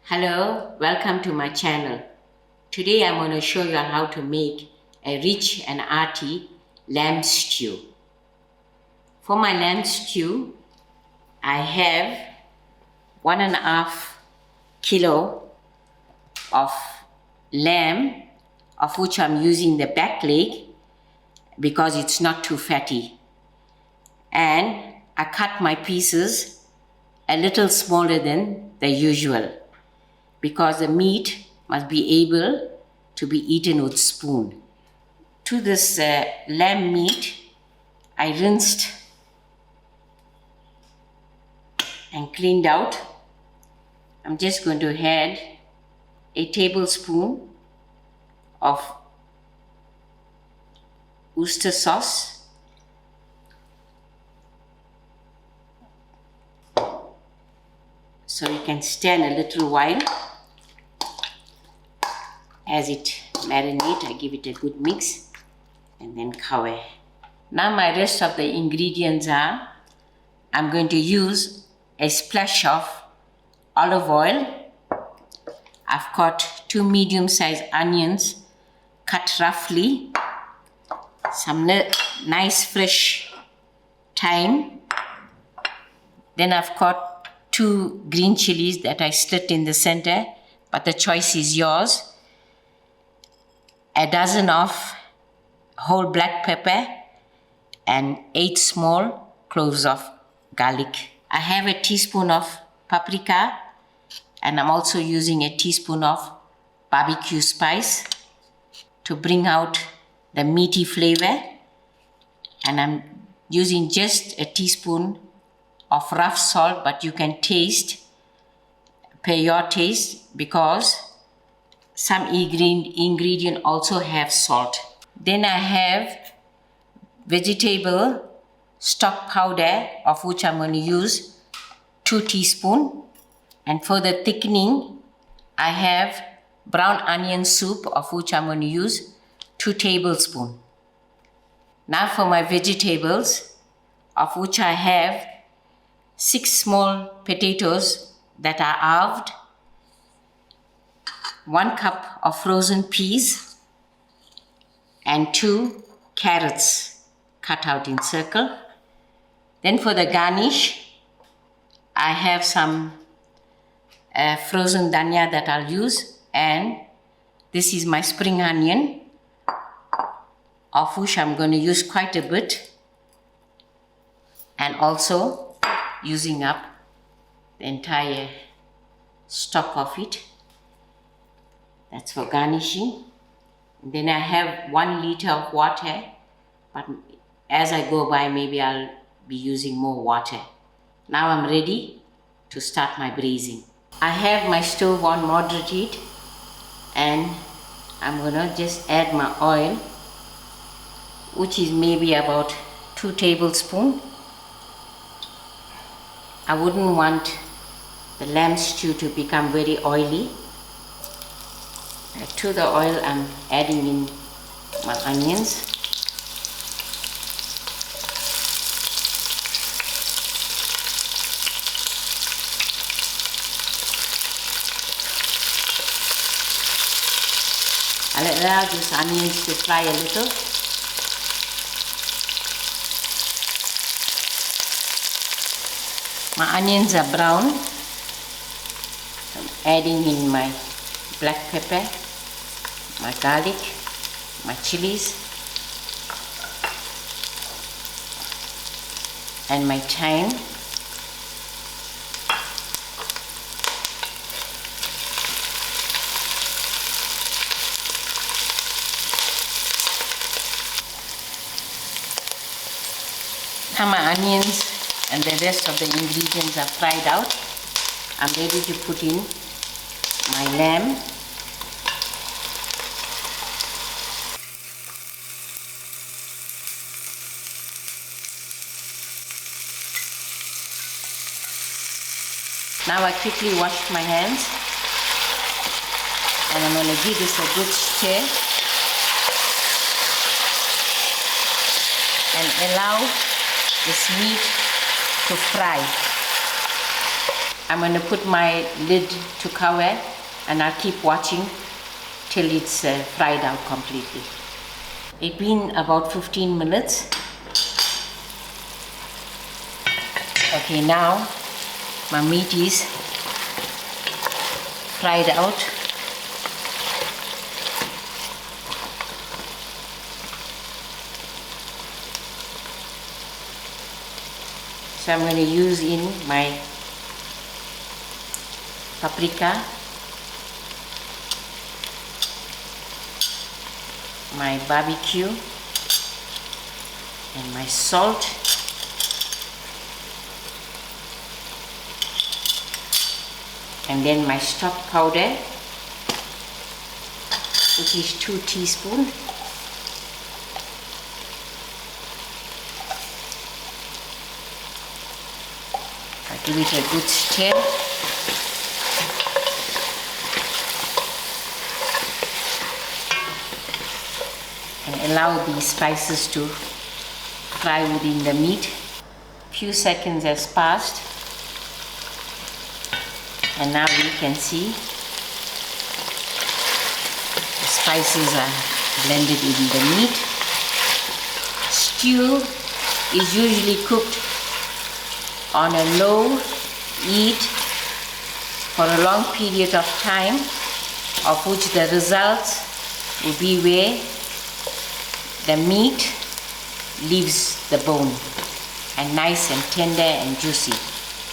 Hello, welcome to my channel. Today I'm going to show you how to make a rich and hearty lamb stew. For my lamb stew, I have 1.5 kilo of lamb, of which I'm using the back leg because it's not too fatty. And I cut my pieces a little smaller than the usual, because the meat must be able to be eaten with spoon. To this lamb meat, I rinsed and cleaned out. I'm just going to add a tablespoon of oyster sauce, so you can stand a little while. As it marinates, I give it a good mix and then cover. Now my rest of the ingredients are, I'm going to use a splash of olive oil. I've got 2 medium-sized onions cut roughly, some nice fresh thyme. Then I've got 2 green chillies that I slit in the center, but the choice is yours. A dozen of whole black pepper and 8 small cloves of garlic. I have a teaspoon of paprika, and I'm also using a teaspoon of barbecue spice to bring out the meaty flavor. And I'm using just a teaspoon of rough salt, but you can taste per your taste, because some ingredient also have salt. Then I have vegetable stock powder, of which I'm going to use 2 teaspoons. And for the thickening, I have brown onion soup, of which I'm going to use 2 tablespoons. Now for my vegetables, of which I have 6 small potatoes that are halved, 1 cup of frozen peas, and 2 carrots cut out in circle. Then for the garnish, I have some frozen dhania that I'll use, and this is my spring onion, of which I'm going to use quite a bit, and also using up the entire stock of it. That's for garnishing. And then I have 1 liter of water, but as I go by, maybe I'll be using more water. Now I'm ready to start my braising. I have my stove on moderate heat, and I'm gonna just add my oil, which is maybe about 2 tablespoons. I wouldn't want the lamb stew to become very oily. To the oil, I'm adding in my onions. I'll allow these onions to fry a little. My onions are brown. I'm adding in my black pepper, my garlic, my chilies, and my thyme. Now my onions and the rest of the ingredients are fried out. I'm ready to put in my lamb. Now I quickly washed my hands, and I'm going to give this a good stir and allow this meat to fry. I'm going to put my lid to cover and I'll keep watching till it's fried out completely. It's been about 15 minutes. Okay, now my meat is fried out. So I'm going to use in my paprika, my barbecue, and my salt, and then my stock powder, which is 2 teaspoons. I give it a good stir. And allow these spices to fry within the meat. Few seconds has passed, and now you can see the spices are blended in the meat. Stew is usually cooked on a low heat for a long period of time, of which the results will be where the meat leaves the bone and nice and tender and juicy.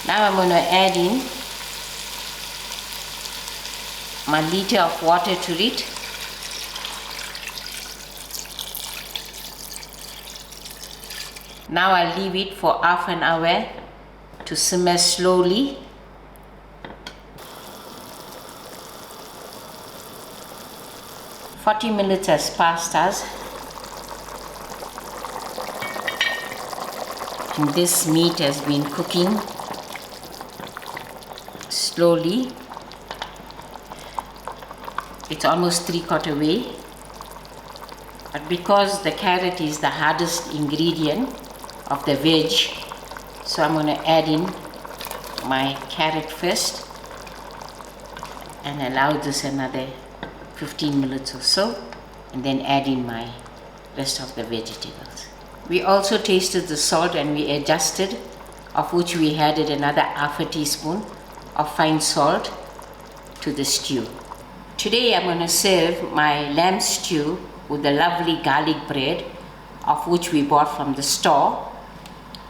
Now I'm going to add in my liter of water to it. Now I'll leave it for half an hour to simmer slowly. "40 minutes has passed us, and this meat has been cooking slowly. It's almost 3/4 way, but because the carrot is the hardest ingredient of the veg, so I'm going to add in my carrot first and allow this another 15 minutes or so, and then add in my rest of the vegetables. We also tasted the salt and we adjusted, of which we added another half a teaspoon of fine salt to the stew. Today I'm going to serve my lamb stew with the lovely garlic bread, of which we bought from the store.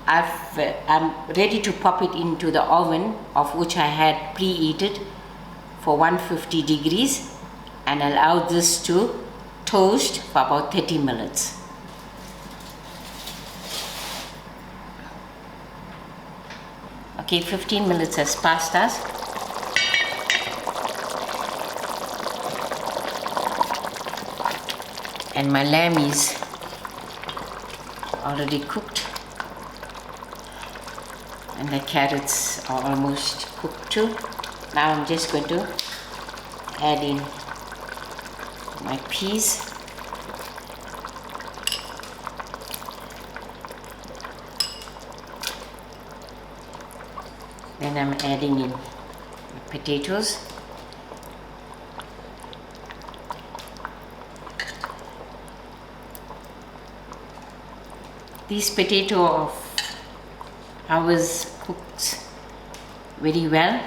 I'm ready to pop it into the oven, of which I had preheated for 150 degrees, and allow this to toast for about 30 minutes. Okay, 15 minutes has passed us. And my lamb is already cooked. And the carrots are almost cooked too. Now I'm just going to add in my peas. Then I'm adding in potatoes. These potatoes of ours cooked very well.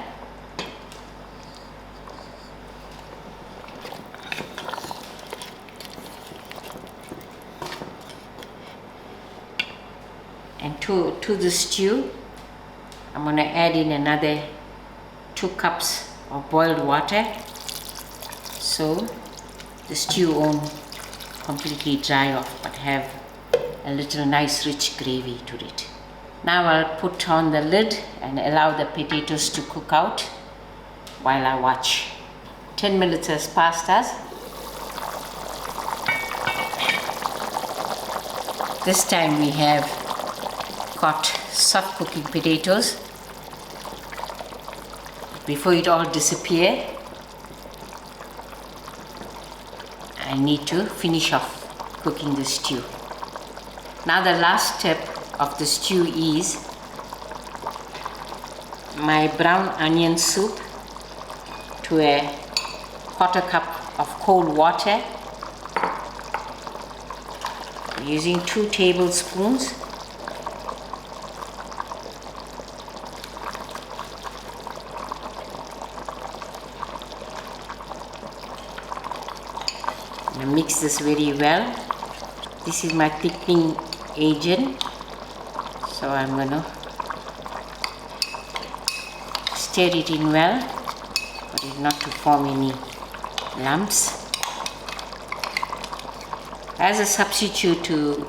And to the stew, I'm going to add in another 2 cups of boiled water, so the stew won't completely dry off but have a little nice rich gravy to it. Now I'll put on the lid and allow the potatoes to cook out while I watch. 10 minutes has passed us. This time we have got soft cooking potatoes. Before it all disappears, I need to finish off cooking the stew. Now the last step of the stew is my brown onion soup to a quarter cup of cold water using 2 tablespoons. Mix this very well. This is my thickening agent, so I'm gonna stir it in well for it not to form any lumps. As a substitute to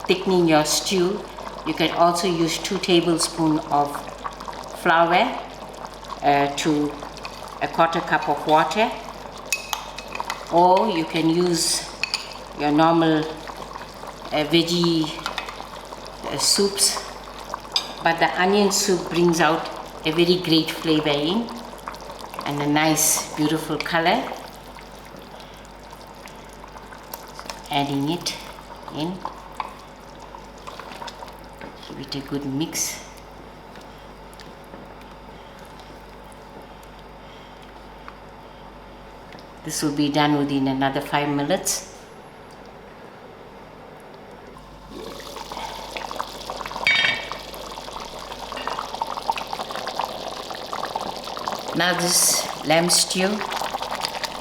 thickening your stew, you can also use 2 tablespoons of flour to a quarter cup of water, or you can use your normal veggie soups, but the onion soup brings out a very great flavor in and a nice beautiful color. Adding it in, give it a good mix. This will be done within another 5 minutes. Now this lamb stew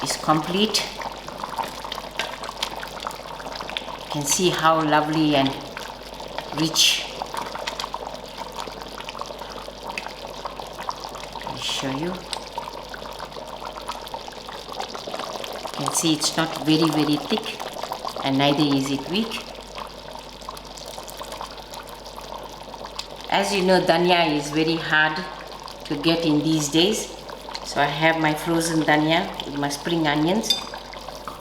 is complete. You can see how lovely and rich. I'll show you. You can see it's not very thick and neither is it weak. As you know, dhania is very hard to get in these days, so I have my frozen dhania with my spring onions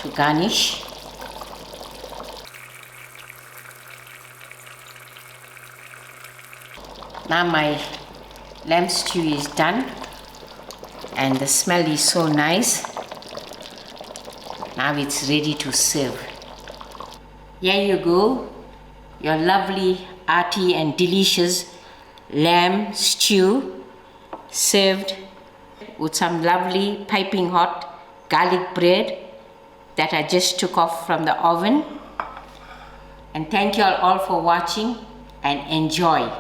to garnish. Now my lamb stew is done and the smell is so nice. Now it's ready to serve. Here you go, your lovely, hearty and delicious lamb stew served with some lovely piping hot garlic bread that I just took off from the oven. And thank you all for watching and enjoy.